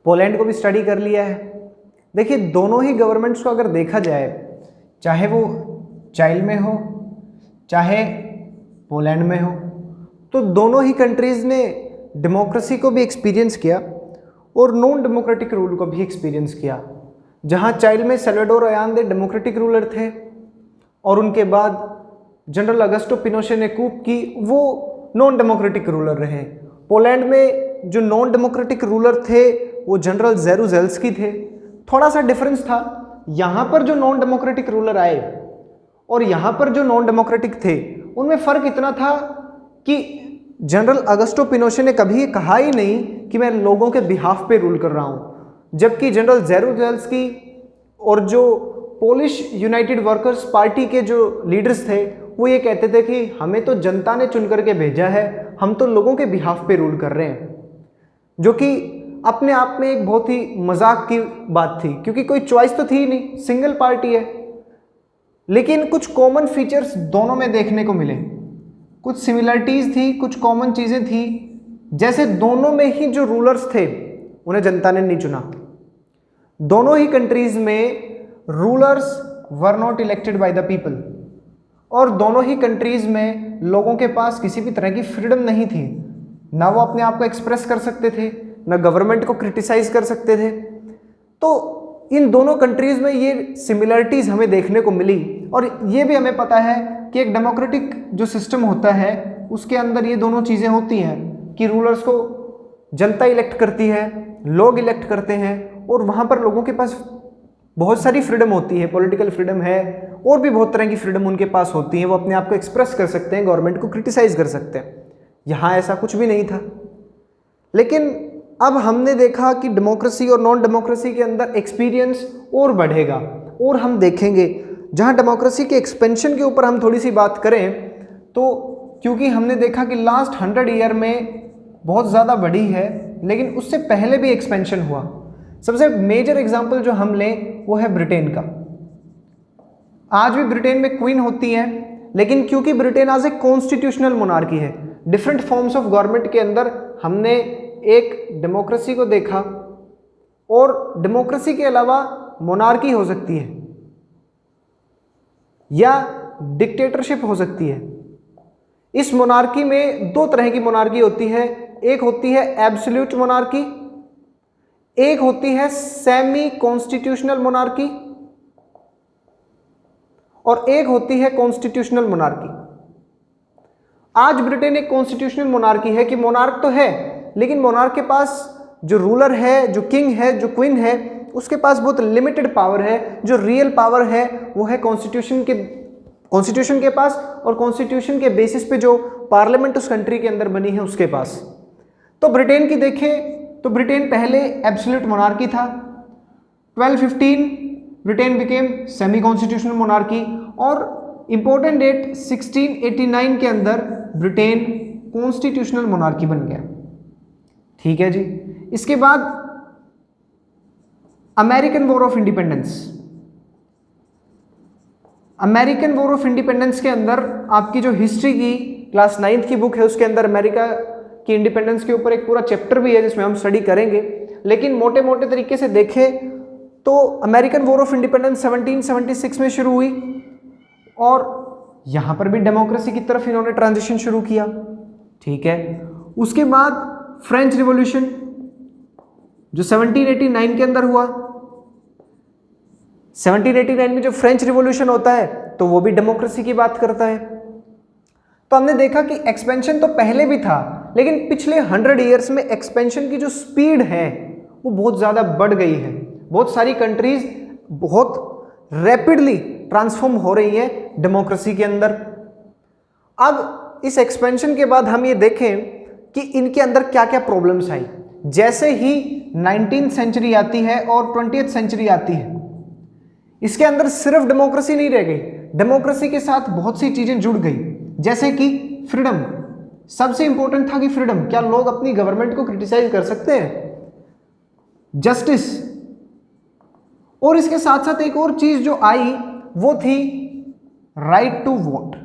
Poland को भी study कर लिया है। देखिए दोनों ही गवर्नमेंट्स को अगर देखा जाए, चाहे वो चाइल्ड में हो चाहे पोलैंड में हो, तो दोनों ही कंट्रीज़ ने डेमोक्रेसी को भी एक्सपीरियंस किया और नॉन डेमोक्रेटिक रूल को भी एक्सपीरियंस किया। जहाँ चाइल्ड में सैल्वाडोर अयानदे डेमोक्रेटिक रूलर थे और उनके बाद जनरल अगस्टो पिनोशे ने कूप की, वो नॉन डेमोक्रेटिक रूलर रहे। पोलैंड में जो नॉन डेमोक्रेटिक रूलर थे वो जनरल जेरुजेल्स्की थे। थोड़ा सा डिफरेंस था, यहाँ पर जो नॉन डेमोक्रेटिक रूलर आए और यहाँ पर जो नॉन डेमोक्रेटिक थे उनमें फ़र्क इतना था कि जनरल अगस्टो पिनोशे ने कभी कहा ही नहीं कि मैं लोगों के बिहाफ पे रूल कर रहा हूँ, जबकि जनरल जेरुजेल्स्की और जो पोलिश यूनाइटेड वर्कर्स पार्टी के जो लीडर्स थे वो ये कहते थे कि हमें तो जनता ने चुन करके भेजा है, हम तो लोगों के बिहाफ पे रूल कर रहे हैं, जो कि अपने आप में एक बहुत ही मजाक की बात थी, क्योंकि कोई चॉइस तो थी ही नहीं, सिंगल पार्टी है। लेकिन कुछ कॉमन फीचर्स दोनों में देखने को मिले, कुछ सिमिलरिटीज़ थी, कुछ कॉमन चीज़ें थी, जैसे दोनों में ही जो रूलर्स थे उन्हें जनता ने नहीं चुना। दोनों ही कंट्रीज़ में rulers were not elected by the people, और दोनों ही कंट्रीज़ में लोगों के पास किसी भी तरह की फ्रीडम नहीं थी, ना वो अपने आप को एक्सप्रेस कर सकते थे, ना गवर्नमेंट को क्रिटिसाइज कर सकते थे। तो इन दोनों कंट्रीज़ में ये सिमिलरिटीज़ हमें देखने को मिली, और ये भी हमें पता है कि एक डेमोक्रेटिक जो सिस्टम होता है उसके अंदर ये दोनों चीज़ें होती हैं कि रूलर्स को जनता इलेक्ट करती है, लोग इलेक्ट करते हैं, और वहाँ पर लोगों के पास बहुत सारी फ्रीडम होती है, पॉलिटिकल फ्रीडम है और भी बहुत तरह की फ्रीडम उनके पास होती है, वो अपने आप को एक्सप्रेस कर सकते हैं, गवर्नमेंट को क्रिटिसाइज कर सकते हैं। यहाँ ऐसा कुछ भी नहीं था। लेकिन अब हमने देखा कि डेमोक्रेसी और नॉन डेमोक्रेसी के अंदर एक्सपीरियंस और बढ़ेगा, और हम देखेंगे जहाँ डेमोक्रेसी के एक्सपेंशन के ऊपर हम थोड़ी सी बात करें तो, क्योंकि हमने देखा कि लास्ट 100 ईयर में बहुत ज़्यादा बढ़ी है, लेकिन उससे पहले भी एक्सपेंशन हुआ। सबसे मेजर एग्जाम्पल जो हम लें वो है ब्रिटेन का। आज भी ब्रिटेन में क्वीन होती हैं, लेकिन क्योंकि ब्रिटेन आज एक कॉन्स्टिट्यूशनल मोनार्की है, डिफरेंट फॉर्म्स ऑफ गवर्नमेंट के अंदर हमने एक डेमोक्रेसी को देखा, और डेमोक्रेसी के अलावा मोनार्की हो सकती है या डिक्टेटरशिप हो सकती है। इस मोनार्की में दो तरह की मोनार्की होती है, एक होती है एब्सोल्यूट मोनार्की, एक होती है सेमी कॉन्स्टिट्यूशनल मोनार्की, और एक होती है कॉन्स्टिट्यूशनल मोनार्की। आज ब्रिटेन एक कॉन्स्टिट्यूशनल मोनार्की है कि मोनार्क तो है, लेकिन मोनार्क के पास जो रूलर है, जो किंग है, जो क्वीन है, उसके पास बहुत लिमिटेड पावर है। जो रियल पावर है वो है कॉन्स्टिट्यूशन के पास, और कॉन्स्टिट्यूशन के बेसिस पे जो पार्लियामेंट उस कंट्री के अंदर बनी है उसके पास। तो ब्रिटेन की देखें तो ब्रिटेन पहले एब्सोल्यूट मोनार्की था। 1215 Britain became semi constitutional monarchy, और इंपॉर्टेंट डेट 1689 के अंदर ब्रिटेन कॉन्स्टिट्यूशनल मोनार्की बन गया। ठीक है जी। इसके बाद American war of independence. American war of independence के अंदर आपकी जो हिस्ट्री की क्लास 9th की बुक है उसके अंदर अमेरिका की इंडिपेंडेंस के ऊपर एक पूरा चैप्टर भी है जिसमें हम स्टडी करेंगे। लेकिन मोटे मोटे तरीके से देखें तो अमेरिकन वॉर ऑफ इंडिपेंडेंस 1776 में शुरू हुई, और यहाँ पर भी डेमोक्रेसी की तरफ इन्होंने ट्रांजिशन शुरू किया। ठीक है। उसके बाद फ्रेंच रिवॉल्यूशन जो 1789 के अंदर हुआ। 1789 में जो फ्रेंच रिवॉल्यूशन होता है तो वो भी डेमोक्रेसी की बात करता है। तो हमने देखा कि एक्सपेंशन तो पहले भी था, लेकिन पिछले 100 ईयर्स में एक्सपेंशन की जो स्पीड है वो बहुत ज़्यादा बढ़ गई है। बहुत सारी कंट्रीज बहुत रैपिडली ट्रांसफॉर्म हो रही है डेमोक्रेसी के अंदर। अब इस एक्सपेंशन के बाद हम ये देखें कि इनके अंदर क्या क्या प्रॉब्लम्स आई। जैसे ही 19th सेंचुरी आती है और 20th सेंचुरी आती है, इसके अंदर सिर्फ डेमोक्रेसी नहीं रह गई, डेमोक्रेसी के साथ बहुत सी चीजें जुड़ गई, जैसे कि फ्रीडम। सबसे इंपॉर्टेंट था कि फ्रीडम, क्या लोग अपनी गवर्नमेंट को क्रिटिसाइज कर सकते हैं, जस्टिस, और इसके साथ साथ एक और चीज जो आई वो थी राइट टू वोट।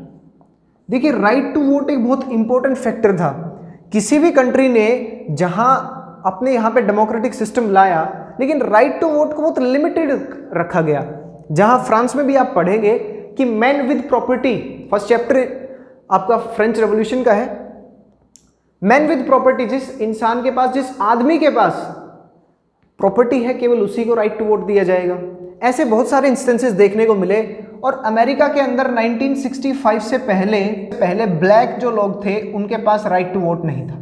देखिए राइट टू वोट एक बहुत इंपॉर्टेंट फैक्टर था। किसी भी कंट्री ने जहां अपने यहाँ पे डेमोक्रेटिक सिस्टम लाया, लेकिन राइट टू वोट को बहुत लिमिटेड रखा गया। जहाँ फ्रांस में भी आप पढ़ेंगे कि man with property, first chapter आपका फ्रेंच रेवोल्यूशन का है, मैन विद प्रॉपर्टी, जिस इंसान के पास, जिस आदमी के पास प्रॉपर्टी है, केवल उसी को राइट टू वोट दिया जाएगा। ऐसे बहुत सारे इंस्टेंसेस देखने को मिले। और अमेरिका के अंदर 1965 से पहले ब्लैक जो लोग थे उनके पास राइट टू वोट नहीं था,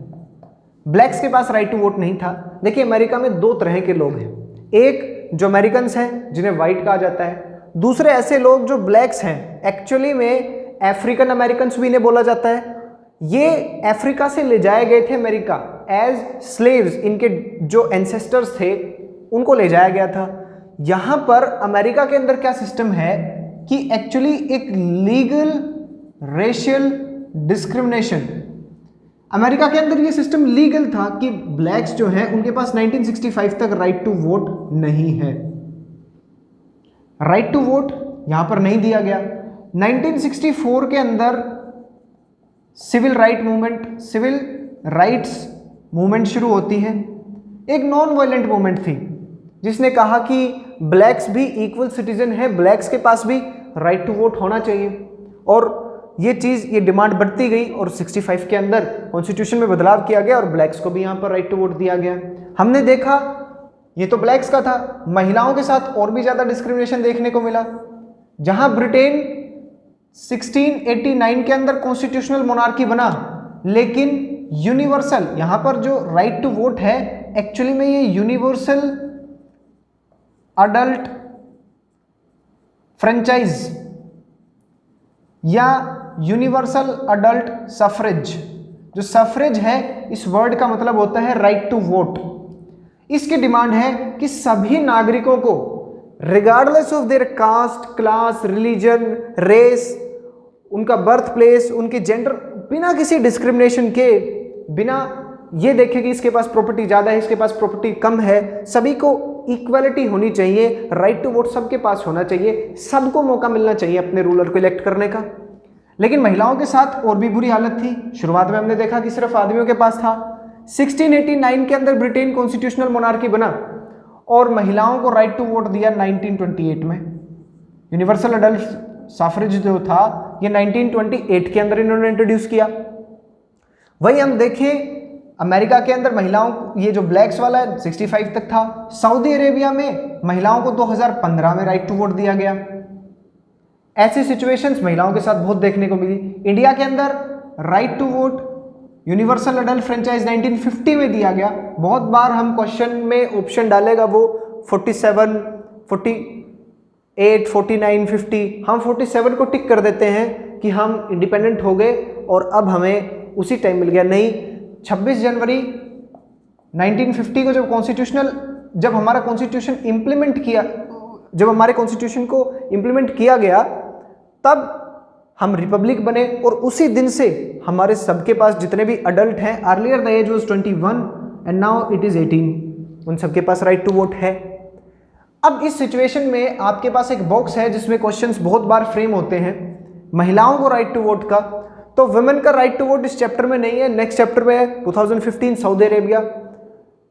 ब्लैक्स के पास राइट टू वोट नहीं था। देखिए अमेरिका में दो तरह के लोग हैं, एक जो अमेरिकन हैं जिन्हें वाइट कहा जाता है, दूसरे ऐसे लोग जो ब्लैक्स हैं, एक्चुअली में अफ्रीकन अमेरिकन भी इन्हें बोला जाता है। ये अफ्रीका से ले जाए गए थे अमेरिका एज स्लेव्स, इनके जो एंसेस्टर्स थे उनको ले जाया गया था। यहाँ पर अमेरिका के अंदर क्या सिस्टम है कि एक्चुअली एक लीगल रेशियल डिस्क्रिमिनेशन, अमेरिका के अंदर ये सिस्टम लीगल था कि ब्लैक्स जो हैं उनके पास 1965 तक राइट टू वोट नहीं है, राइट टू वोट यहां पर नहीं दिया गया। 1964 के अंदर सिविल राइट्स मूवमेंट शुरू होती है। एक नॉन वायलेंट मूवमेंट थी जिसने कहा कि ब्लैक्स भी इक्वल सिटीजन है, ब्लैक्स के पास भी राइट टू वोट होना चाहिए। और ये डिमांड बढ़ती गई और 65 के अंदर कॉन्स्टिट्यूशन में बदलाव किया गया और ब्लैक्स को भी यहाँ पर राइट टू वोट दिया गया। हमने देखा ये तो ब्लैक्स का था, महिलाओं के साथ और भी ज़्यादा डिस्क्रिमिनेशन देखने को मिला। जहाँ ब्रिटेन 1689 के अंदर कॉन्स्टिट्यूशनल मोनार्की बना, लेकिन यूनिवर्सल, यहाँ पर जो राइट टू वोट है एक्चुअली में ये यूनिवर्सल अडल्ट फ्रेंचाइज या यूनिवर्सल अडल्ट सफरेज, जो सफरेज है इस वर्ड का मतलब होता है राइट टू वोट। इसकी डिमांड है कि सभी नागरिकों को regardless of their caste, class, religion, race, उनका बर्थ प्लेस, उनके जेंडर, बिना किसी डिस्क्रिमिनेशन के, बिना ये देखे कि इसके पास प्रॉपर्टी ज़्यादा है, इसके पास प्रॉपर्टी कम है, सभी को इक्वलिटी होनी चाहिए, राइट टू वोट सबके पास होना चाहिए, सबको मौका मिलना चाहिए अपने रूलर को इलेक्ट करने का। लेकिन महिलाओं के साथ और भी बुरी हालत थी। शुरुआत में हमने देखा कि सिर्फ आदमियों के पास था। 1689 के अंदर ब्रिटेन कॉन्स्टिट्यूशनल मोनार्की बना और महिलाओं को राइट टू वोट दिया 1928 में। यूनिवर्सल अडल्ट सफरेज जो था ये 1928 के अंदर इन्होंने इंट्रोड्यूस किया। वही हम देखें अमेरिका के अंदर महिलाओं, ये जो ब्लैक्स वाला है 65 तक था। सऊदी अरेबिया में महिलाओं को 2015 में राइट टू वोट दिया गया। ऐसी सिचुएशंस महिलाओं के साथ बहुत देखने को मिली। इंडिया के अंदर right to vote universal adult franchise 1950 में दिया गया। बहुत बार हम क्वेश्चन में ऑप्शन डालेगा वो 47, 48, 49, 50, हम 47 को टिक कर देते हैं कि हम इंडिपेंडेंट हो गए और अब हमें उसी टाइम मिल गया। नहीं, 26 जनवरी 1950 को जब हमारा कॉन्स्टिट्यूशन इंप्लीमेंट किया, जब हमारे कॉन्स्टिट्यूशन को इंप्लीमेंट किया गया तब हम रिपब्लिक बने और उसी दिन से हमारे सबके पास जितने भी अडल्ट हैं, earlier the age was 21 and now it is 18, उन सबके पास राइट टू वोट है। अब इस सिचुएशन में आपके पास एक बॉक्स है जिसमें क्वेश्चंस बहुत बार फ्रेम होते हैं महिलाओं को राइट टू वोट का। तो वुमेन का राइट टू वोट इस चैप्टर में नहीं है, नेक्स्ट चैप्टर में है 2015 सऊदी अरेबिया।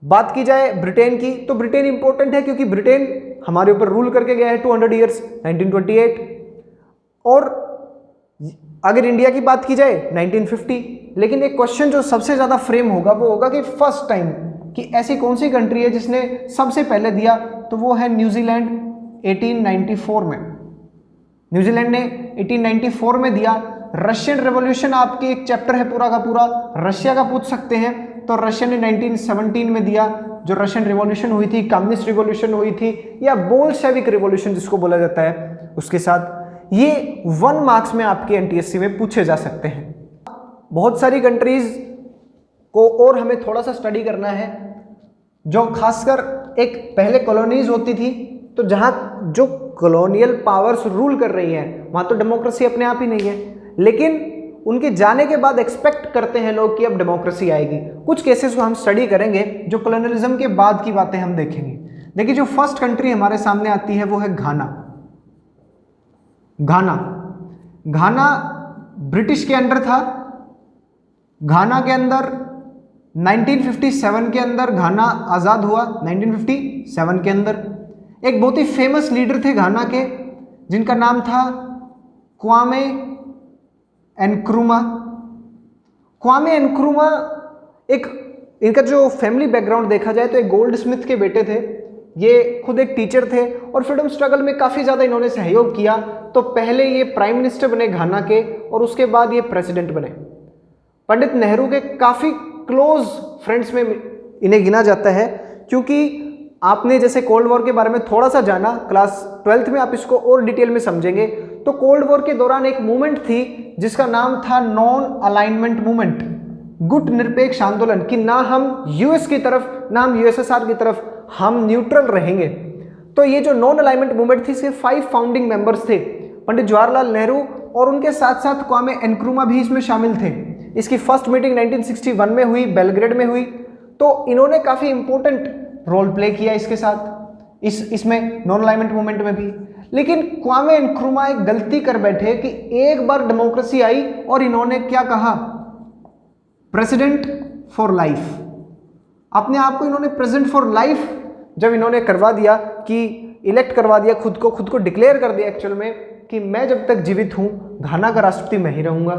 बात की जाए ब्रिटेन की तो ब्रिटेन इंपॉर्टेंट है क्योंकि ब्रिटेन हमारे ऊपर रूल करके गया है 200 ईयर्स 1928। और अगर इंडिया की बात की जाए 1950। लेकिन एक क्वेश्चन जो सबसे ज़्यादा फ्रेम होगा वो होगा कि फर्स्ट टाइम कि ऐसी कौन सी कंट्री है जिसने सबसे पहले दिया, तो वो है न्यूजीलैंड 1894 में। न्यूजीलैंड ने 1894 में दिया। रशियन रेवोल्यूशन आपके एक चैप्टर है पूरा का पूरा, रशिया का पूछ सकते हैं, तो रशिया ने 1917 में दिया। जो रशियन रिवॉल्यूशन हुई थी, कम्युनिस्ट रिवॉल्यूशन हुई थी या बोल्शेविक रिवॉल्यूशन जिसको बोला जाता है, उसके साथ ये 1 मार्क्स में आपके एनटीएससी में पूछे जा सकते हैं। बहुत सारी कंट्रीज को और हमें थोड़ा सा स्टडी करना है जो खासकर एक पहले कॉलोनीज होती थी, तो जहाँ जो कॉलोनियल पावर्स रूल कर रही हैं वहाँ तो डेमोक्रेसी अपने आप ही नहीं है, लेकिन उनके जाने के बाद एक्सपेक्ट करते हैं लोग कि अब डेमोक्रेसी आएगी। कुछ केसेस को हम स्टडी करेंगे जो कॉलोनियलिज्म के बाद की बातें हम देखेंगे। देखिए जो फर्स्ट कंट्री हमारे सामने आती है वो है घाना। घाना ब्रिटिश के अंडर था। घाना के अंदर 1957 के अंदर घाना आज़ाद हुआ, 1957 के अंदर। एक बहुत ही फेमस लीडर थे घाना के जिनका नाम था क्वामे एनक्रुमा। क्वामे एनक्रुमा एक, इनका जो फैमिली बैकग्राउंड देखा जाए तो एक गोल्ड स्मिथ के बेटे थे। ये खुद एक टीचर थे और फ्रीडम स्ट्रगल में काफ़ी ज़्यादा इन्होंने सहयोग किया। तो पहले ये प्राइम मिनिस्टर बने घाना के और उसके बाद ये प्रेसिडेंट बने। पंडित नेहरू के काफ़ी क्लोज फ्रेंड्स में इन्हें गिना जाता है, क्योंकि आपने जैसे कोल्ड वॉर के बारे में थोड़ा सा जाना, क्लास 12th में आप इसको और डिटेल में समझेंगे। तो कोल्ड वॉर के दौरान एक मूवमेंट थी जिसका नाम था नॉन अलाइनमेंट मूवमेंट, गुट निरपेक्ष आंदोलन, कि ना हम यूएस की तरफ ना हम यूएसएसआर की तरफ, हम न्यूट्रल रहेंगे। तो ये जो नॉन अलाइनमेंट मूवमेंट थी, इसके 5 फाउंडिंग मेंबर्स थे, पंडित जवाहरलाल नेहरू और उनके साथ साथ क्वामे एनक्रुमा भी इसमें शामिल थे। इसकी फर्स्ट मीटिंग 1961 में हुई, बेलग्रेड में हुई। तो इन्होंने काफ़ी इंपॉर्टेंट रोल प्ले किया इसके साथ, इसमें नॉन अलाइनमेंट मूवमेंट में भी। लेकिन क्वामे एनक्रुमा एक गलती कर बैठे कि एक बार डेमोक्रेसी आई और इन्होंने क्या कहा, प्रेसिडेंट फॉर लाइफ। अपने आप को इन्होंने प्रेसिडेंट फॉर लाइफ जब इन्होंने करवा दिया, कि इलेक्ट करवा दिया, खुद को डिक्लेयर कर दिया एक्चुअल में कि मैं जब तक जीवित हूं घाना का राष्ट्रपति मैं ही रहूंगा।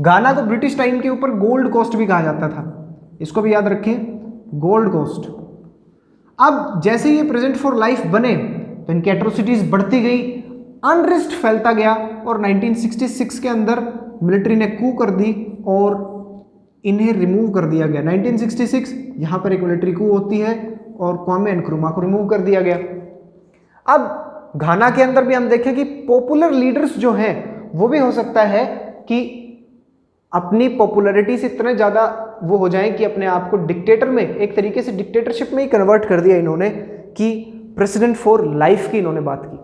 घाना को ब्रिटिश टाइम के ऊपर गोल्ड कोस्ट भी कहा जाता था, इसको भी याद रखें, गोल्ड कोस्ट। अब जैसे ये प्रेसिडेंट फॉर लाइफ बने तो इनकी एट्रोसिटीज बढ़ती गई, अनरेस्ट फैलता गया और 1966 के अंदर मिलिट्री ने कू कर दी और इन्हें रिमूव कर दिया गया। 1966 यहाँ पर एक मिलिट्री कू होती है और क्वामे एनक्रुमा को रिमूव कर दिया गया। अब घाना के अंदर भी हम देखें कि पॉपुलर लीडर्स जो हैं वो भी हो सकता है कि अपनी पॉपुलैरिटी से इतने ज़्यादा वो हो जाएं कि अपने आप को डिक्टेटर में, एक तरीके से डिक्टेटरशिप में ही कन्वर्ट कर दिया इन्होंने, कि प्रेसिडेंट फॉर लाइफ की इन्होंने बात की।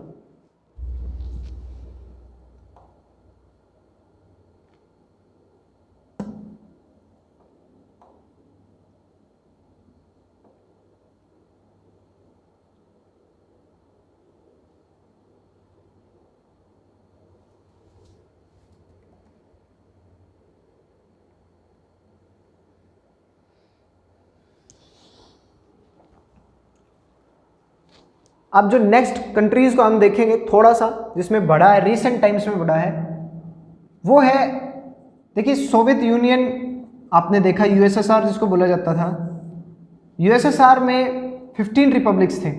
अब जो नेक्स्ट कंट्रीज को हम देखेंगे थोड़ा सा, जिसमें बढ़ा है, रिसेंट टाइम्स में बढ़ा है, वो है, देखिए सोवियत यूनियन आपने देखा, यूएसएसआर जिसको बोला जाता था। यूएसएसआर में 15 रिपब्लिक्स थे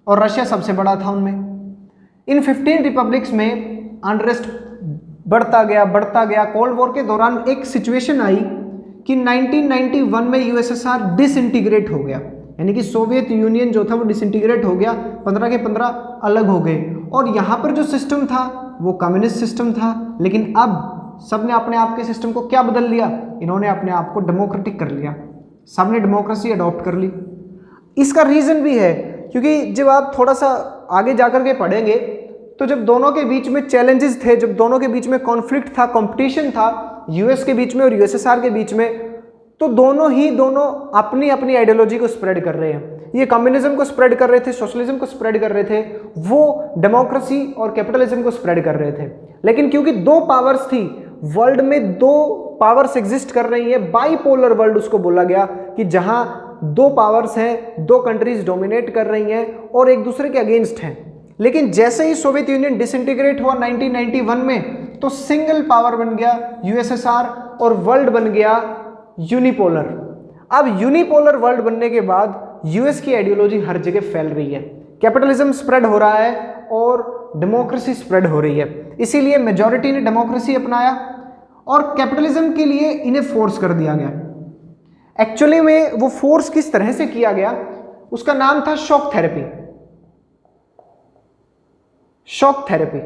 और रशिया सबसे बड़ा था उनमें। इन 15 रिपब्लिक्स में अनरेस्ट बढ़ता गया। कोल्ड वॉर के दौरान एक सिचुएशन आई कि 1991 में यूएसएसआर डिसइंटीग्रेट हो गया, यानी कि सोवियत यूनियन जो था वो डिसइंटीग्रेट हो गया, 15 के 15 अलग हो गए। और यहाँ पर जो सिस्टम था वो कम्युनिस्ट सिस्टम था। लेकिन अब सबने अपने आप के सिस्टम को क्या बदल लिया, इन्होंने अपने आप को डेमोक्रेटिक कर लिया, सबने डेमोक्रेसी अडॉप्ट कर ली। इसका रीज़न भी है क्योंकि जब आप थोड़ा सा आगे जाकर के पढ़ेंगे तो जब दोनों के बीच में चैलेंजेस थे, जब दोनों के बीच में कॉन्फ्लिक्ट था, कंपटीशन था यूएस के बीच में और यूएसएसआर के बीच में, तो दोनों अपनी अपनी आइडियोलॉजी को स्प्रेड कर रहे हैं। ये कम्युनिज्म को स्प्रेड कर रहे थे, सोशलिज्म को स्प्रेड कर रहे थे, वो डेमोक्रेसी और कैपिटलिज्म को स्प्रेड कर रहे थे। लेकिन क्योंकि दो पावर्स थी वर्ल्ड में, दो पावर्स एग्जिस्ट कर रही है, बाइपोलर वर्ल्ड उसको बोला गया, कि जहां दो पावर्स हैं, दो कंट्रीज डोमिनेट कर रही हैं और एक दूसरे के अगेंस्ट हैं। लेकिन जैसे ही सोवियत यूनियन डिसइंटीग्रेट हुआ 1991 में, तो सिंगल पावर बन गया यूएसएसआर और वर्ल्ड बन गया यूनिपोलर। अब यूनिपोलर वर्ल्ड बनने के बाद यूएस की आइडियोलॉजी हर जगह फैल रही है, कैपिटलिज्म स्प्रेड हो रहा है और डेमोक्रेसी स्प्रेड हो रही है। इसीलिए मेजॉरिटी ने डेमोक्रेसी अपनाया और कैपिटलिज्म के लिए इन्हें फोर्स कर दिया गया। एक्चुअली में वो फोर्स किस तरह से किया गया, उसका नाम था shock therapy. Shock therapy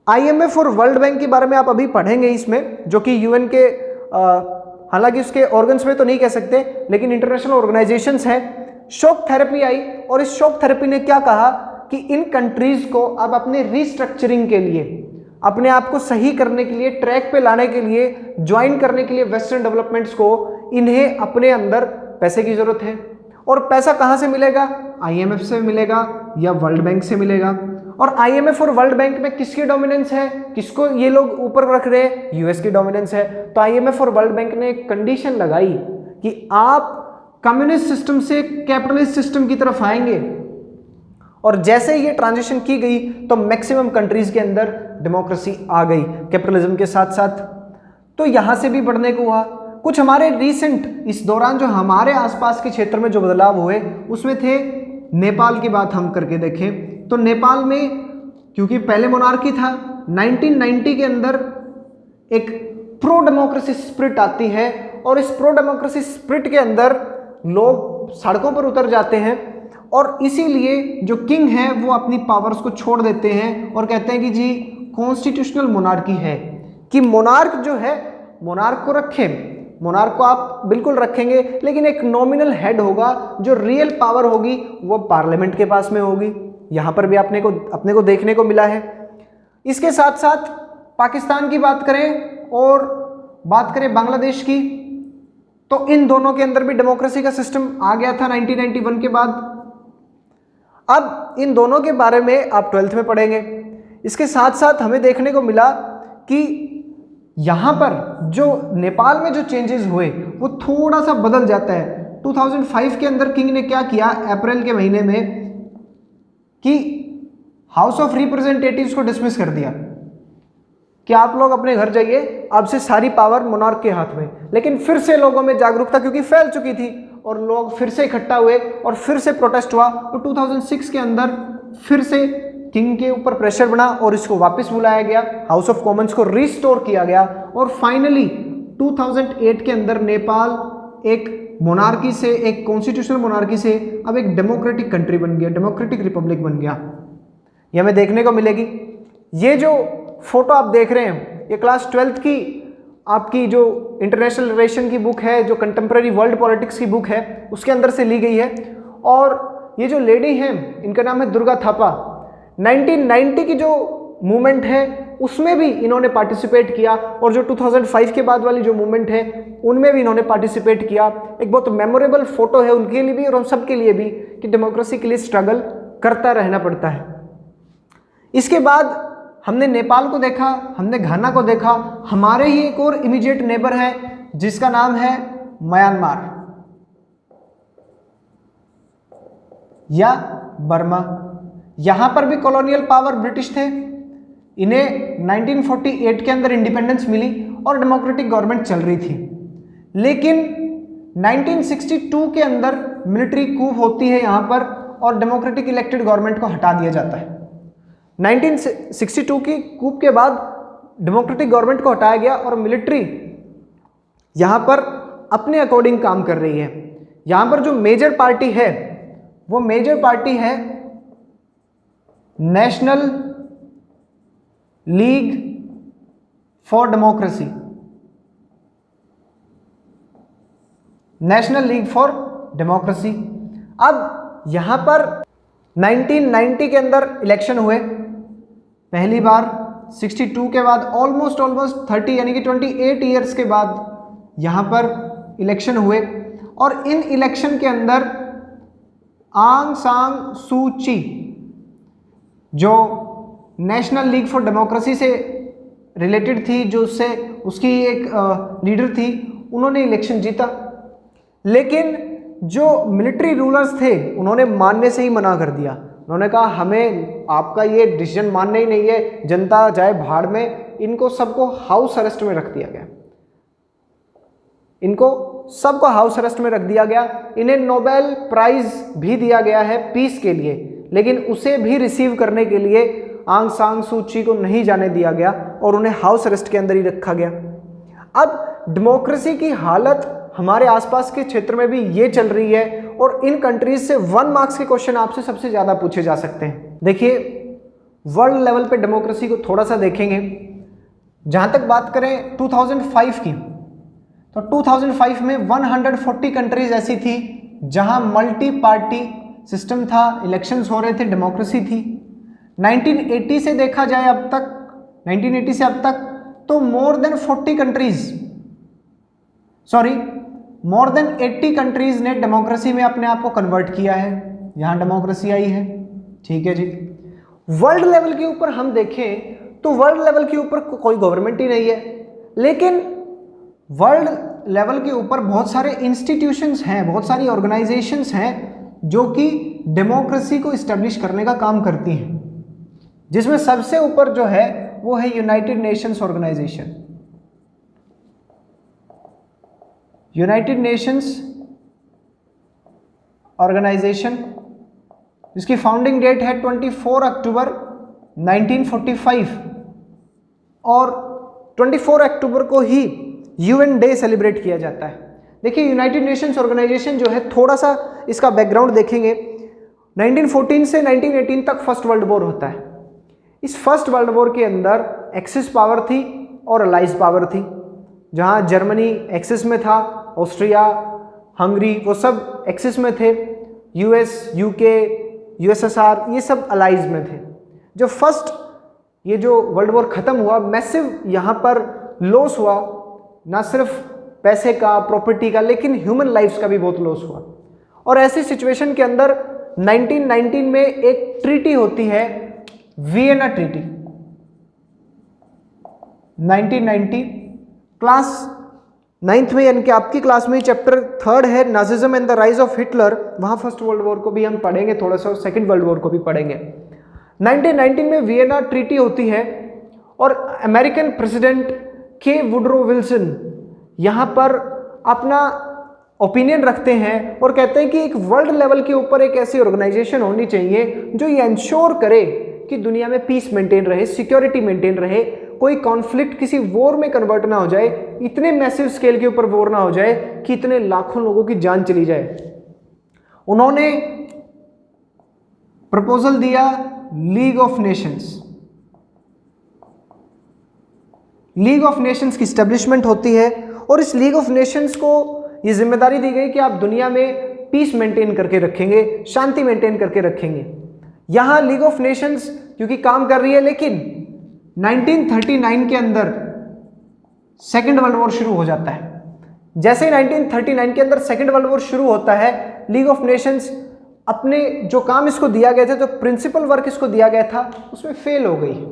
IMF और वर्ल्ड बैंक के बारे में आप अभी पढ़ेंगे इसमें, जो कि यूएन के हालांकि उसके ऑर्गन्स में तो नहीं कह सकते, लेकिन इंटरनेशनल ऑर्गेनाइजेशंस हैं। शॉक थेरेपी आई और इस शॉक थेरेपी ने क्या कहा कि इन कंट्रीज को अब अपने रीस्ट्रक्चरिंग के लिए, अपने आप को सही करने के लिए, ट्रैक पे लाने के लिए, ज्वाइन करने के लिए वेस्टर्न डेवलपमेंट्स को, इन्हें अपने अंदर पैसे की जरूरत है। और पैसा कहाँ से मिलेगा, आईएमएफ से मिलेगा, या वर्ल्ड बैंक से मिलेगा। और आईएमएफ और वर्ल्ड बैंक में किसकी डोमिनेंस है, किसको ये लोग ऊपर रख रहे हैं, यूएस की डोमिनेंस है। तो आईएमएफ और वर्ल्ड बैंक ने एक कंडीशन लगाई कि आप कम्युनिस्ट सिस्टम से कैपिटलिस्ट सिस्टम की तरफ आएंगे, और जैसे ये ट्रांजिशन की गई तो मैक्सिमम कंट्रीज के अंदर डेमोक्रेसी आ गई कैपिटलिज्म के साथ साथ। तो यहां से भी बढ़ने को हुआ। कुछ हमारे रीसेंट इस दौरान जो हमारे आसपास के क्षेत्र में जो बदलाव हुए उसमें थे, नेपाल की बात हम करके देखें तो नेपाल में क्योंकि पहले मोनार्की था, 1990 के अंदर एक प्रो डेमोक्रेसी स्पिरिट आती है, और इस प्रो डेमोक्रेसी स्पिरिट के अंदर लोग सड़कों पर उतर जाते हैं, और इसीलिए जो किंग है वो अपनी पावर्स को छोड़ देते हैं और कहते हैं कि जी कॉन्स्टिट्यूशनल मोनार्की है, कि मोनार्क जो है मोनार्क को रखें, मोनार्क को आप बिल्कुल रखेंगे, लेकिन एक नॉमिनल हेड होगा, जो रियल पावर होगी वो पार्लियामेंट के पास में होगी। यहाँ पर भी अपने को देखने को मिला है। इसके साथ साथ पाकिस्तान की बात करें और बात करें बांग्लादेश की, तो इन दोनों के अंदर भी डेमोक्रेसी का सिस्टम आ गया था 1991 के बाद। अब इन दोनों के बारे में आप 12th में पढ़ेंगे। इसके साथ साथ हमें देखने को मिला कि यहाँ पर जो नेपाल में जो चेंजेस हुए वो थोड़ा सा बदल जाता है। 2005 के अंदर किंग ने क्या किया, अप्रैल के महीने में, कि हाउस ऑफ रिप्रेजेंटेटिव्स को डिसमिस कर दिया कि आप लोग अपने घर जाइए, अब से सारी पावर मोनार्क के हाथ में। लेकिन फिर से लोगों में जागरूकता क्योंकि फैल चुकी थी और लोग फिर से इकट्ठा हुए और फिर से प्रोटेस्ट हुआ, तो 2006 के अंदर फिर से किंग के ऊपर प्रेशर बना और इसको वापस बुलाया गया, हाउस ऑफ कॉमन्स को रिस्टोर किया गया, और फाइनली 2008 के अंदर नेपाल एक मोनार्की से, एक कॉन्स्टिट्यूशनल मोनार्की से अब एक डेमोक्रेटिक कंट्री बन गया, डेमोक्रेटिक रिपब्लिक बन गया। ये हमें देखने को मिलेगी। ये जो फोटो आप देख रहे हैं ये क्लास 12th की आपकी जो इंटरनेशनल रिलेशन की बुक है, जो कंटेम्प्रेरी वर्ल्ड पॉलिटिक्स की बुक है, उसके अंदर से ली गई है। और ये जो लेडी हैं इनका नाम है दुर्गा थापा। 1990 की जो मूवमेंट है उसमें भी इन्होंने पार्टिसिपेट किया, और जो 2005 के बाद वाली जो मूवमेंट है उनमें भी इन्होंने पार्टिसिपेट किया। एक बहुत मेमोरेबल फोटो है उनके लिए भी और हम सब के लिए भी, कि डेमोक्रेसी के लिए स्ट्रगल करता रहना पड़ता है। इसके बाद हमने नेपाल को देखा, हमने घाना को देखा, हमारे ही एक और इमीडिएट नेबर है जिसका नाम है म्यांमार या बर्मा। यहां पर भी कॉलोनियल पावर ब्रिटिश थे। इन्हें 1948 के अंदर इंडिपेंडेंस मिली और डेमोक्रेटिक गवर्नमेंट चल रही थी, लेकिन 1962 के अंदर मिलिट्री कूप होती है यहां पर और डेमोक्रेटिक इलेक्टेड गवर्नमेंट को हटा दिया जाता है। 1962 की कूप के बाद डेमोक्रेटिक गवर्नमेंट को हटाया गया और मिलिट्री यहां पर अपने अकॉर्डिंग काम कर रही है। यहां पर जो मेजर पार्टी है वो मेजर पार्टी है national league for democracy, national league for democracy. अब यहां पर 1990 के अंदर इलेक्शन हुए पहली बार, 62 के बाद ऑलमोस्ट 30 यानी कि 28 ईयर्स के बाद यहां पर इलेक्शन हुए, और इन इलेक्शन के अंदर आंग सान सू ची जो नेशनल लीग फॉर डेमोक्रेसी से रिलेटेड थी, जो उससे उसकी एक लीडर थी, उन्होंने इलेक्शन जीता। लेकिन जो मिलिट्री रूलर्स थे उन्होंने मानने से ही मना कर दिया। उन्होंने कहा हमें आपका ये डिसीजन मानना ही नहीं है, जनता जाए भाड़ में। इनको सबको हाउस अरेस्ट में रख दिया गया, इनको सबको हाउस अरेस्ट में रख दिया गया। इन्हें नोबेल प्राइज भी दिया गया है पीस के लिए, लेकिन उसे भी रिसीव करने के लिए आंग सान सू ची को नहीं जाने दिया गया और उन्हें हाउस अरेस्ट के अंदर ही रखा गया। अब डेमोक्रेसी की हालत हमारे आसपास के क्षेत्र में भी ये चल रही है, और इन कंट्रीज से 1 मार्क्स के क्वेश्चन आपसे सबसे ज्यादा पूछे जा सकते हैं। देखिए वर्ल्ड लेवल पे डेमोक्रेसी को थोड़ा सा देखेंगे। जहां तक बात करें 2005 की, तो 2005 में 140 कंट्रीज ऐसी थी जहां मल्टी पार्टी सिस्टम था, इलेक्शंस हो रहे थे, डेमोक्रेसी थी। 1980 से देखा जाए अब तक, 1980 से अब तक, तो मोर देन 80 कंट्रीज ने डेमोक्रेसी में अपने आप को कन्वर्ट किया है। यहां डेमोक्रेसी आई है। ठीक है जी। वर्ल्ड लेवल के ऊपर हम देखें तो वर्ल्ड लेवल के ऊपर कोई गवर्नमेंट ही नहीं है, लेकिन वर्ल्ड लेवल के ऊपर बहुत सारे इंस्टीट्यूशंस हैं, बहुत सारी ऑर्गेनाइजेशंस हैं जो कि डेमोक्रेसी को इस्टेब्लिश करने का काम करती हैं, जिसमें सबसे ऊपर जो है वो है United Nations Organisation. United Nations Organisation जिसकी फाउंडिंग डेट है 24 अक्टूबर 1945 और 24 अक्टूबर को ही यूएन डे सेलिब्रेट किया जाता है। देखिए यूनाइटेड नेशंस ऑर्गेनाइजेशन जो है, थोड़ा सा इसका बैकग्राउंड देखेंगे, 1914 से 1918 तक फर्स्ट वर्ल्ड वॉर होता है। इस फर्स्ट वर्ल्ड वॉर के अंदर एक्सिस पावर थी और अलाइज पावर थी, जहां जर्मनी एक्सिस में था, ऑस्ट्रिया, हंगरी वो सब एक्सिस में थे, यूएस, यूके, यूएसएसआर ये सब अलाइज में थे। जो फर्स्ट ये जो वर्ल्ड वॉर खत्म हुआ, मैसिव यहाँ पर लॉस हुआ, ना सिर्फ पैसे का, प्रॉपर्टी का, लेकिन ह्यूमन लाइफ्स का भी बहुत लॉस हुआ। और ऐसी सिचुएशन के अंदर 1919 में एक ट्रीटी होती है, वियना ट्रीटी। 1990 क्लास 9th में, यानी कि आपकी क्लास में चैप्टर 3 है Nazism and the rise of Hitler, वहां फर्स्ट वर्ल्ड वॉर को भी हम पढ़ेंगे थोड़ा सा, सेकेंड वर्ल्ड वॉर को भी पढ़ेंगे। 1919 में वियना ट्रीटी होती है और अमेरिकन प्रेसिडेंट के वुडरो विल्सन यहाँ पर अपना ओपिनियन रखते हैं और कहते हैं कि एक वर्ल्ड लेवल के ऊपर एक ऐसी ऑर्गेनाइजेशन होनी चाहिए जो ये इंश्योर करे कि दुनिया में पीस मेंटेन रहे, सिक्योरिटी मेंटेन रहे, कोई कॉन्फ्लिक्ट किसी वॉर में कन्वर्ट ना हो जाए, इतने मैसिव स्केल के ऊपर वॉर ना हो जाए कि इतने लाखों लोगों की जान चली जाए। उन्होंने प्रपोजल दिया league of Nations. League of Nations की स्टैब्लिशमेंट होती है और इस लीग ऑफ नेशंस को ये जिम्मेदारी दी गई कि आप दुनिया में पीस मेंटेन करके रखेंगे, शांति मेंटेन करके रखेंगे। यहां लीग ऑफ नेशंस क्योंकि काम कर रही है, लेकिन 1939 के अंदर सेकेंड वर्ल्ड वॉर शुरू हो जाता है। जैसे ही 1939 के अंदर सेकेंड वर्ल्ड वॉर शुरू होता है, लीग ऑफ नेशंस अपने जो काम इसको दिया गया था, जो प्रिंसिपल वर्क इसको दिया गया था, उसमें फेल हो गई।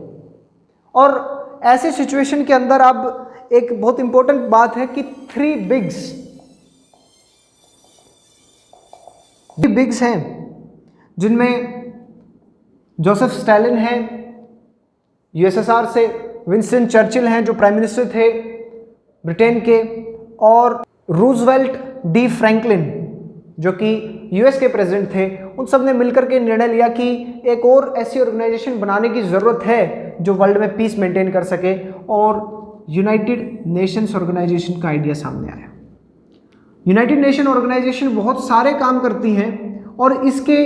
और ऐसे सिचुएशन के अंदर अब एक बहुत इंपॉर्टेंट बात है कि 3 बिग्स हैं, जिनमें जोसेफ स्टालिन हैं यूएसएसआर से, विंस्टन चर्चिल हैं जो प्राइम मिनिस्टर थे ब्रिटेन के, और रूजवेल्ट डी फ्रैंकलिन जो कि यूएस के प्रेसिडेंट थे। उन सब ने मिलकर के निर्णय लिया कि एक और ऐसी ऑर्गेनाइजेशन बनाने की ज़रूरत है जो वर्ल्ड में पीस मेंटेन कर सके, और यूनाइटेड नेशंस ऑर्गेनाइजेशन का आइडिया सामने आया। यूनाइटेड नेशन ऑर्गेनाइजेशन बहुत सारे काम करती हैं और इसके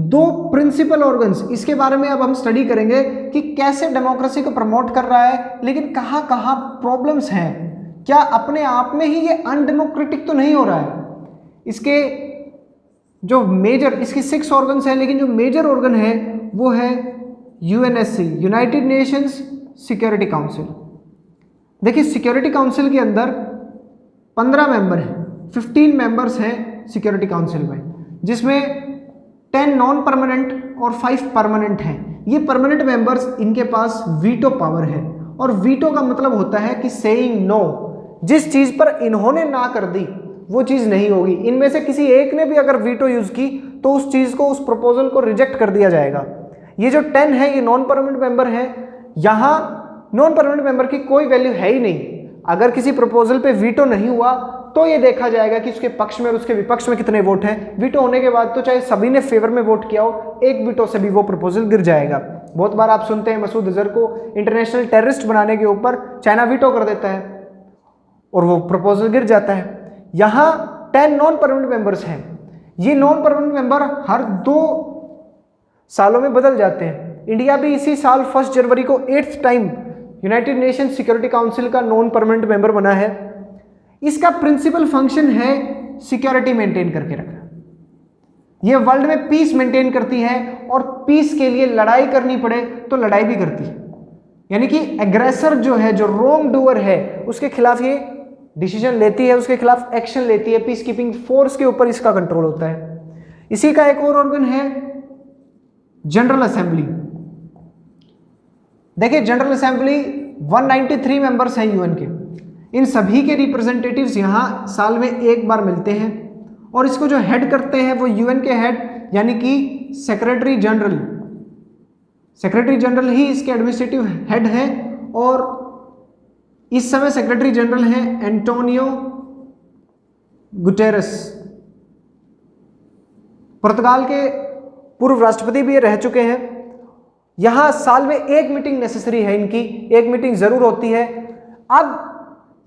2 प्रिंसिपल ऑर्गन्स, इसके बारे में अब हम स्टडी करेंगे कि कैसे डेमोक्रेसी को प्रमोट कर रहा है, लेकिन कहाँ कहाँ प्रॉब्लम्स हैं, क्या अपने आप में ही ये अनडेमोक्रेटिक तो नहीं हो रहा है। इसके जो मेजर, इसकी 6 ऑर्गन्स हैं, लेकिन जो मेजर ऑर्गन है वो है UNSC, United Nations security council. देखिए सिक्योरिटी काउंसिल के अंदर 15 मेंबर हैं, 15 मेंबर्स हैं सिक्योरिटी काउंसिल में, जिसमें 10 नॉन परमानेंट और 5 परमानेंट हैं। ये परमानेंट मेंबर्स, इनके पास वीटो पावर है, और वीटो का मतलब होता है कि सेइंग नो, जिस चीज पर इन्होंने ना कर दी वो चीज नहीं होगी। इनमें से किसी एक ने भी अगर वीटो यूज की तो उस चीज को, उस प्रपोजल को रिजेक्ट कर दिया जाएगा। ये जो 10 है ये नॉन परमानेंट मेंबर है। यहां नॉन परमानेंट मेंबर की कोई वैल्यू है ही नहीं। अगर किसी प्रपोजल पे वीटो नहीं हुआ तो ये देखा जाएगा कि उसके पक्ष में और उसके विपक्ष में कितने वोट हैं। वीटो होने के बाद तो चाहे सभी ने फेवर में वोट किया हो, एक वीटो से भी वो प्रपोजल गिर जाएगा। बहुत बार आप सुनते हैं मसूद अजहर को इंटरनेशनल टेररिस्ट बनाने के ऊपर चाइना वीटो कर देता है और वो प्रपोजल गिर जाता है। यहां 10 नॉन परमानेंट मेंबर्स हैं। ये नॉन परमानेंट मेंबर हर 2 सालों में बदल जाते हैं। इंडिया भी इसी साल 1 जनवरी को 8th time United nation security council का नॉन परमानेंट मेंबर बना है। इसका प्रिंसिपल फंक्शन है सिक्योरिटी मेंटेन करके रखना। ये वर्ल्ड में पीस मेंटेन करती है और पीस के लिए लड़ाई करनी पड़े तो लड़ाई भी करती है। यानी कि एग्रेसर जो है, जो रॉन्ग डूअर है, उसके खिलाफ ये डिसीजन लेती है, उसके खिलाफ एक्शन लेती है। पीस कीपिंग फोर्स के ऊपर इसका कंट्रोल होता है। इसी का एक और ऑर्गन है जनरल असेंबली, देखिए जनरल असेंबली 193 मेंबर्स हैं यूएन के। इन सभी के रिप्रेजेंटेटिव्स यहाँ साल में एक बार मिलते हैं और इसको जो हेड करते हैं वो यूएन के हेड यानी कि सेक्रेटरी जनरल। सेक्रेटरी जनरल ही इसके एडमिनिस्ट्रेटिव हेड है और इस समय सेक्रेटरी जनरल हैं एंटोनियो गुटेरेस। पुर्तगाल के पूर्व राष्ट्रपति भी रह चुके हैं। यहां साल में एक मीटिंग नेसेसरी है, इनकी एक मीटिंग जरूर होती है। अब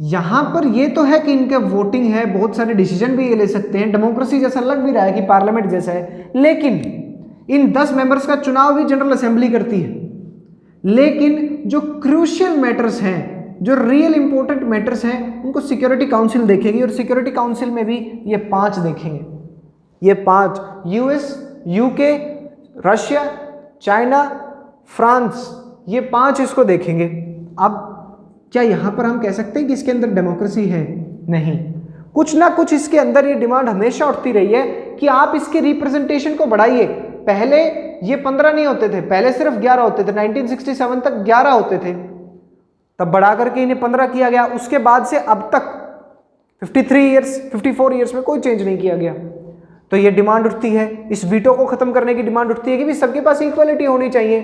यहां पर ये तो है कि इनके वोटिंग है, बहुत सारे डिसीजन भी ये ले सकते हैं, डेमोक्रेसी जैसा लग भी रहा है कि पार्लियामेंट जैसा है, लेकिन इन 10 मेंबर्स का चुनाव भी जनरल असेंबली करती है। लेकिन जो क्रूशियल मैटर्स हैं, जो रियल इंपॉर्टेंट मैटर्स हैं, उनको सिक्योरिटी काउंसिल देखेगी और सिक्योरिटी काउंसिल में भी ये 5 देखेंगे। ये 5 US, UK, Russia, China, France, ये 5 इसको देखेंगे। अब क्या यहां पर हम कह सकते हैं कि इसके अंदर डेमोक्रेसी है? नहीं, कुछ ना कुछ इसके अंदर ये डिमांड हमेशा उठती रही है कि आप इसके रिप्रेजेंटेशन को बढ़ाइए। पहले ये 15 नहीं होते थे, पहले सिर्फ 11 होते थे। 1967 तक 11 होते थे, तब बढ़ा करके इन्हें 15 किया गया। उसके बाद से अब तक 54 ईयर्स में कोई चेंज नहीं किया गया। तो ये डिमांड उठती है, इस वीटो को खत्म करने की डिमांड उठती है कि भी सबके पास इक्वलिटी होनी चाहिए।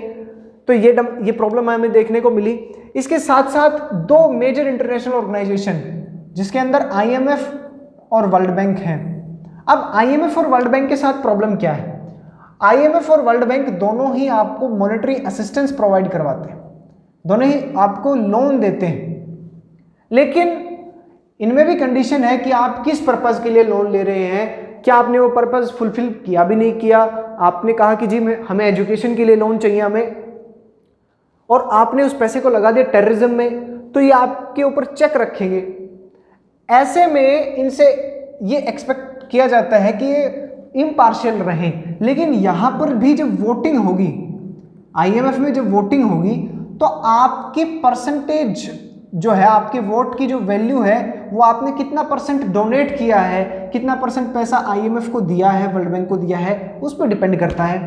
तो ये प्रॉब्लम हमें देखने को मिली। इसके साथ साथ 2 मेजर इंटरनेशनल ऑर्गेनाइजेशन जिसके अंदर आईएमएफ और वर्ल्ड बैंक हैं। अब आईएमएफ और वर्ल्ड बैंक के साथ प्रॉब्लम क्या है? आईएमएफ और वर्ल्ड बैंक दोनों ही आपको मॉनेटरी असिस्टेंस प्रोवाइड करवाते हैं, दोनों ही आपको लोन देते हैं, लेकिन इनमें भी कंडीशन है कि आप किस पर्पज के लिए लोन ले रहे हैं। क्या आपने वो पर्पज फुलफिल किया भी नहीं किया? आपने कहा कि जी हमें एजुकेशन के लिए लोन चाहिए हमें, और आपने उस पैसे को लगा दिया टेररिज्म में, तो ये आपके ऊपर चेक रखेंगे। ऐसे में इनसे ये एक्सपेक्ट किया जाता है कि ये इम्पार्शियल रहें। लेकिन यहां पर भी जब वोटिंग होगी, आईएमएफ में जब वोटिंग होगी, तो आपकी परसेंटेज जो है, आपके वोट की जो वैल्यू है, वो आपने कितना परसेंट डोनेट किया है, कितना परसेंट पैसा आईएमएफ को दिया है, वर्ल्ड बैंक को दिया है, उस पर डिपेंड करता है।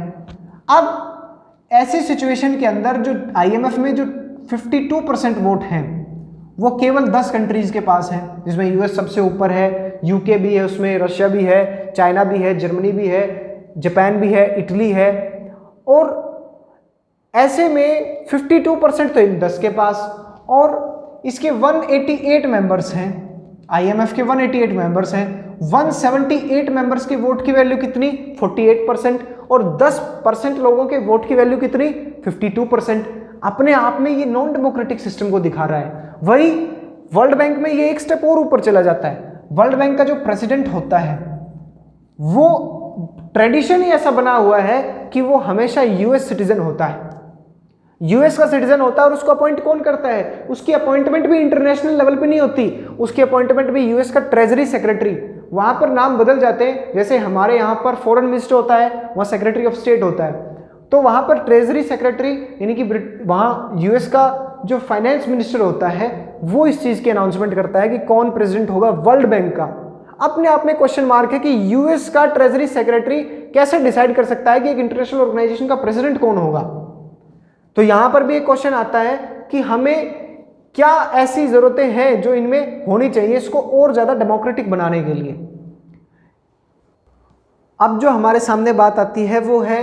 अब ऐसी सिचुएशन के अंदर जो आईएमएफ में जो 52% वोट हैं वो केवल 10 कंट्रीज के पास है, जिसमें यूएस सबसे ऊपर है, यूके भी है, उसमें रशिया भी है, चाइना भी है, जर्मनी भी है, जापान भी है, इटली है। और ऐसे में 52% तो इन 10 के पास, और इसके 188 मेंबर्स हैं, आईएमएफ के 188 मेंबर्स हैं। 178 मेंबर्स के वोट की वैल्यू कितनी? 48%, और 10% लोगों के वोट की वैल्यू कितनी? 52%। अपने आप में ये नॉन डेमोक्रेटिक सिस्टम को दिखा रहा है। वही वर्ल्ड बैंक में ये एक स्टेप और ऊपर चला जाता है। वर्ल्ड बैंक का जो प्रेसिडेंट होता है वो ट्रेडिशन ही ऐसा बना हुआ है कि वो हमेशा यूएस सिटीजन होता है, यूएस का सिटीजन होता है। और उसको अपॉइंट कौन करता है? उसकी अपॉइंटमेंट भी इंटरनेशनल लेवल पे नहीं होती, उसकी अपॉइंटमेंट भी यूएस का ट्रेजरी सेक्रेटरी, वहां पर नाम बदल जाते हैं। जैसे हमारे यहाँ पर फॉरेन मिनिस्टर होता है, वहाँ सेक्रेटरी ऑफ स्टेट होता है, तो वहां पर ट्रेजरी सेक्रेटरी यानी कि वहाँ यूएस का जो फाइनेंस मिनिस्टर होता है वो इस चीज की अनाउंसमेंट करता है कि कौन प्रेसिडेंट होगा वर्ल्ड बैंक का। अपने आप में क्वेश्चन मार्क है कि यूएस का ट्रेजरी सेक्रेटरी कैसे डिसाइड कर सकता है कि एक इंटरनेशनल ऑर्गेनाइजेशन का प्रेसिडेंट कौन होगा। तो यहां पर भी एक क्वेश्चन आता है कि हमें क्या ऐसी जरूरतें हैं जो इनमें होनी चाहिए इसको और ज्यादा डेमोक्रेटिक बनाने के लिए। अब जो हमारे सामने बात आती है वो है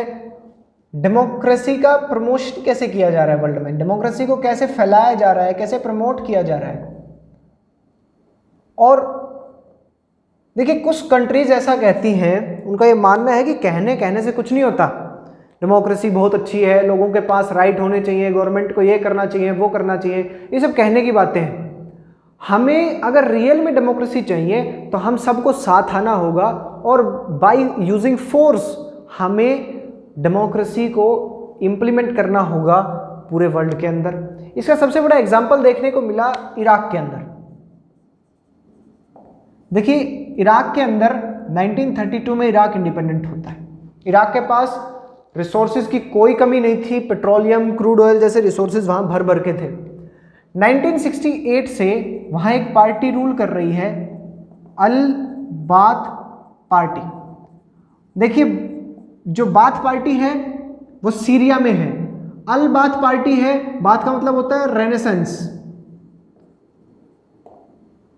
डेमोक्रेसी का प्रमोशन कैसे किया जा रहा है वर्ल्ड में, डेमोक्रेसी को कैसे फैलाया जा रहा है, कैसे प्रमोट किया जा रहा है। और देखिए कुछ कंट्रीज ऐसा कहती हैं, उनका ये मानना है कि कहने से कुछ नहीं होता, डेमोक्रेसी बहुत अच्छी है, लोगों के पास राइट होने चाहिए, गवर्नमेंट को ये करना चाहिए, वो करना चाहिए, ये सब कहने की बातें हैं। हमें अगर रियल में डेमोक्रेसी चाहिए तो हम सबको साथ आना होगा और बाय यूजिंग फोर्स हमें डेमोक्रेसी को इम्प्लीमेंट करना होगा पूरे वर्ल्ड के अंदर। इसका सबसे बड़ा एग्जाम्पल देखने को मिला इराक के अंदर। देखिए इराक के अंदर 1932 में इराक इंडिपेंडेंट होता है। इराक के पास रिसोर्सेज की कोई कमी नहीं थी, पेट्रोलियम, क्रूड ऑयल जैसे रिसोर्सेज वहां भर भर के थे। 1968 से वहां एक पार्टी रूल कर रही है, अल बाथ पार्टी। देखिए जो बाथ पार्टी है वो सीरिया में है। अल बाथ पार्टी है, बाथ का मतलब होता है रेनेसेंस।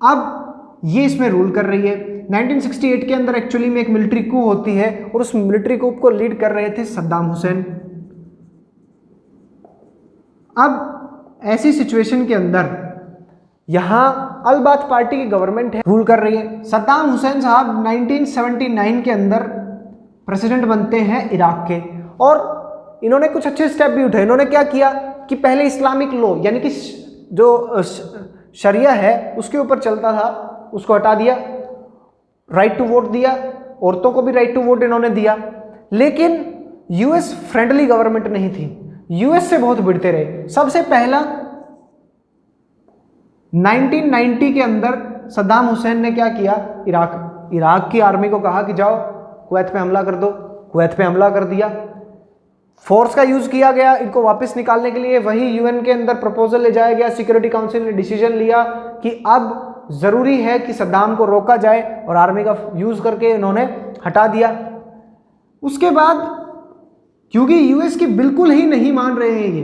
अब ये इसमें रूल कर रही है। 1968 के अंदर एक्चुअली में एक मिलिट्री कू होती है और उस मिलिट्री कू को लीड कर रहे थे सद्दाम हुसैन। अब ऐसी सिचुएशन के अंदर यहां अल बाथ पार्टी की गवर्नमेंट है, रूल कर रही है। सद्दाम हुसैन साहब 1979 के अंदर प्रेसिडेंट बनते हैं इराक के, और इन्होंने कुछ अच्छे स्टेप भी उठाए। इन्होंने क्या किया कि पहले इस्लामिक लॉ यानी कि जो शरिया है उसके ऊपर चलता था उसको हटा दिया, राइट टू वोट दिया, औरतों को भी राइट टू वोट इन्होंने दिया। लेकिन यूएस फ्रेंडली गवर्नमेंट नहीं थी, यूएस से बहुत भिड़ते रहे। सबसे पहला 1990 के अंदर सद्दाम हुसैन ने क्या किया, इराक की आर्मी को कहा कि जाओ कुवैत पे हमला कर दो। कुवैत पे हमला कर दिया, फोर्स का यूज किया गया इनको वापस निकालने के लिए। वही यूएन के अंदर प्रपोजल ले जाया गया, सिक्योरिटी काउंसिल ने डिसीजन लिया कि अब जरूरी है कि सद्दाम को रोका जाए, और आर्मी का यूज करके इन्होंने हटा दिया। उसके बाद क्योंकि यूएस की बिल्कुल ही नहीं मान रहे हैं ये,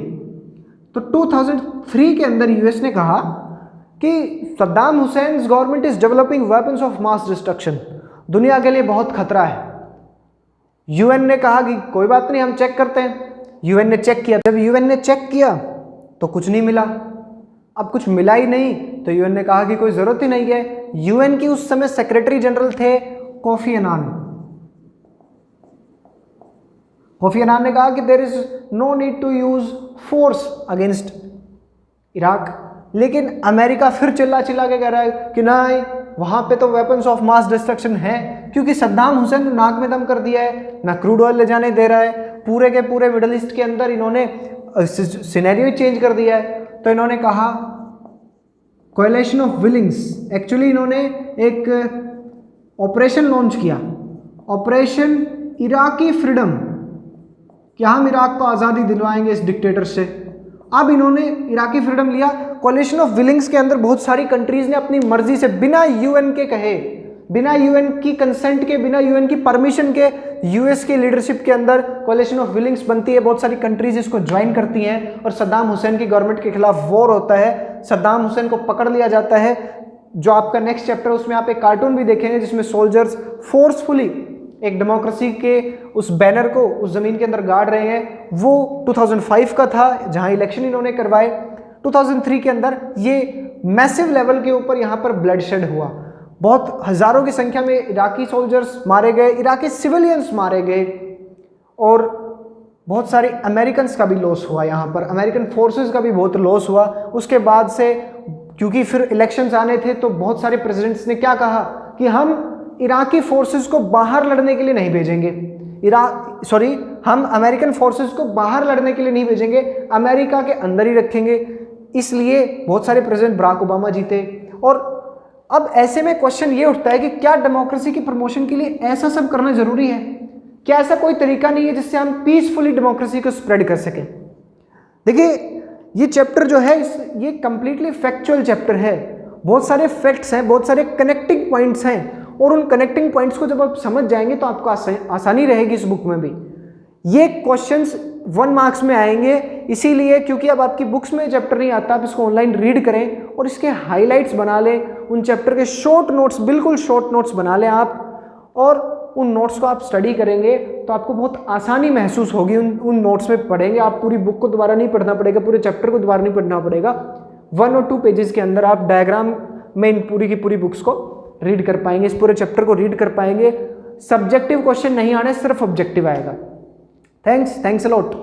तो 2003 के अंदर यूएस ने कहा कि Saddam Hussain government is developing weapons of mass destruction, दुनिया के लिए बहुत खतरा है। यूएन ने कहा कि कोई बात नहीं, हम चेक करते हैं। यूएन ने चेक किया, जब यूएन ने चेक किया तो कुछ नहीं मिला। अब कुछ मिला ही नहीं तो यूएन ने कहा कि कोई जरूरत ही नहीं है। यूएन की उस समय सेक्रेटरी जनरल थे कोफी अन्नान। कोफी अन्नान ने कहा कि there is no need to use force against Iraq. लेकिन अमेरिका फिर चिल्ला के कह रहा है कि नहीं, वहां पे तो वेपन्स ऑफ मास डिस्ट्रक्शन है, क्योंकि सद्दाम हुसैन ने नाक में दम कर दिया है, ना क्रूड ऑयल ले जाने दे रहा है। पूरे के पूरे मिडल ईस्ट के अंदर इन्होंने सिनेरियो चेंज कर दिया है। तो इन्होंने कहा कोएलिशन ऑफ विलिंग्स, एक्चुअली इन्होंने एक ऑपरेशन लॉन्च किया, ऑपरेशन इराकी फ्रीडम, कि हम इराक को आज़ादी दिलवाएंगे इस डिक्टेटर से। अब इन्होंने इराकी फ्रीडम लिया। कोएलिशन ऑफ विलिंग्स के अंदर बहुत सारी कंट्रीज ने अपनी मर्जी से, बिना यूएन के कहे, बिना यूएन की कंसेंट के, बिना यूएन की परमिशन के, यूएस के लीडरशिप के अंदर कोएलिशन ऑफ विलिंग्स बनती है। बहुत सारी कंट्रीज इसको ज्वाइन करती हैं और सद्दाम हुसैन की गवर्नमेंट के खिलाफ वॉर होता है। सद्दाम हुसैन को पकड़ लिया जाता है। जो आपका नेक्स्ट चैप्टर है उसमें आप एक कार्टून भी देखेंगे जिसमें सोल्जर्स फोर्सफुली एक डेमोक्रेसी के उस बैनर को उस जमीन के अंदर गाड़ रहे हैं। वो 2005 का था जहां इलेक्शन इन्होंने करवाए। 2003 के अंदर ये मैसिव लेवल के ऊपर यहाँ पर ब्लडशेड हुआ, बहुत हजारों की संख्या में इराकी सोल्जर्स मारे गए, इराकी सिविलियंस मारे गए, और बहुत सारे अमेरिकन का भी लॉस हुआ। यहाँ पर अमेरिकन फोर्सेस का भी बहुत लॉस हुआ। उसके बाद से क्योंकि फिर इलेक्शंस आने थे तो बहुत सारे प्रेसिडेंट्स ने क्या कहा कि हम इराकी फोर्सेस को बाहर लड़ने के लिए नहीं भेजेंगे, हम अमेरिकन फोर्सेस को बाहर लड़ने के लिए नहीं भेजेंगे, अमेरिका के अंदर ही रखेंगे। इसलिए बहुत सारे प्रेसिडेंट बराक ओबामा जीते। और अब ऐसे में क्वेश्चन ये उठता है कि क्या डेमोक्रेसी की प्रमोशन के लिए ऐसा सब करना जरूरी है? क्या ऐसा कोई तरीका नहीं है जिससे हम पीसफुली डेमोक्रेसी को स्प्रेड कर सकें? देखिए, ये चैप्टर जो है ये कंप्लीटली फैक्चुअल चैप्टर है। बहुत सारे फैक्ट्स हैं, बहुत सारे कनेक्टिंग पॉइंट्स हैं, और उन कनेक्टिंग पॉइंट्स को जब आप समझ जाएंगे तो आपको आसानी रहेगी इस बुक में भी। ये क्वेश्चंस 1 मार्क्स में आएंगे, इसीलिए क्योंकि अब आपकी बुक्स में चैप्टर नहीं आता, आप इसको ऑनलाइन रीड करें और इसके हाइलाइट्स बना लें। उन चैप्टर के शॉर्ट नोट्स, बिल्कुल शॉर्ट नोट्स बना लें आप, और उन नोट्स को आप स्टडी करेंगे तो आपको बहुत आसानी महसूस होगी। उन नोट्स में पढ़ेंगे, आप पूरी बुक को दोबारा नहीं पढ़ना पड़ेगा, पूरे चैप्टर को दोबारा नहीं पढ़ना पड़ेगा। 1 और 2 पेजेस के अंदर आप डायग्राम में इन पूरी की पूरी बुक्स को रीड कर पाएंगे, इस पूरे चैप्टर को रीड कर पाएंगे। सब्जेक्टिव क्वेश्चन नहीं आने, सिर्फ ऑब्जेक्टिव आएगा। Thanks a lot.